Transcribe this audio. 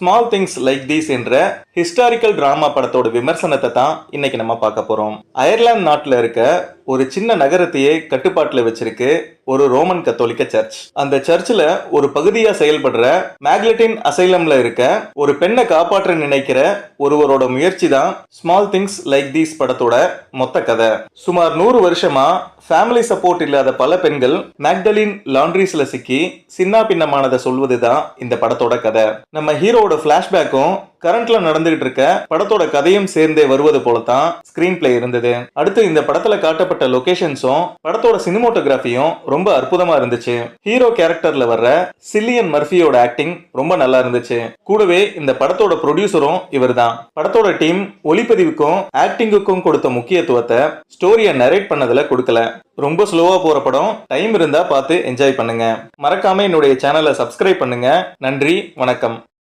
Small things like these என்ற historical drama படத்தோட விமர்சனத்தை தான் இன்னைக்கு நம்ம பார்க்க போறோம். அயர்லாந்து நாட்டில் இருக்க ஒரு சின்ன நகரத்தையே கட்டுப்பாட்டில் வச்சிருக்கு ஒரு ரோமன் கத்தோலிக்க சர்ச். அந்த சர்ச்சில் ஒரு பகுதியா செயல்படுற மேக்லட்டின் அசைலம்ல இருக்க ஒரு பெண்ணை காப்பாற்ற நினைக்கிற ஒருவரோட முயற்சி தான் ஸ்மால் திங்ஸ் லைக் தீஸ் படத்தோட மொத்த கதை. சுமார் 100 வருஷமா ஃபேமிலி சப்போர்ட் இல்லாத பல பெண்கள் மேக்டலின் லாண்ட்ரிஸ்ல சிக்கி சின்ன பின்னமானதை சொல்வதுதான் இந்த படத்தோட கதை. நம்ம ஹீரோட பிளாஷ்பேக்கும் கரண்ட்ல நடந்துகிட்டு இருக்க படத்தோட கதையும் சேர்ந்தே வருவது போலதான் ஸ்கிரீன் பிளே இருந்தது. அடுத்து இந்த படத்துல காட்டப்பட்ட லொகேஷன்ஸும் படத்தோட சினிமோட்டோகிராஃபியும் ரொம்ப அற்புதமா இருந்துச்சு. ஹீரோ கேரக்டர்ல வர்ற சில்லியன் மர்ஃபியோட ஆக்டிங் ரொம்ப நல்லா இருந்துச்சு. கூடவே இந்த படத்தோட ப்ரொடியூசரும் இவர் தான். படத்தோட டீம் ஒளிப்பதிவுக்கும் ஆக்டிங்குக்கும் கொடுத்த முக்கியத்துவத்தை ஸ்டோரியை நரேட் பண்ணதுல கொடுக்கல. ரொம்ப ஸ்லோவா போற படம். டைம் இருந்தா பார்த்து என்ஜாய் பண்ணுங்க. மறக்காம என்னுடைய சேனலை சப்ஸ்கிரைப் பண்ணுங்க. நன்றி, வணக்கம்.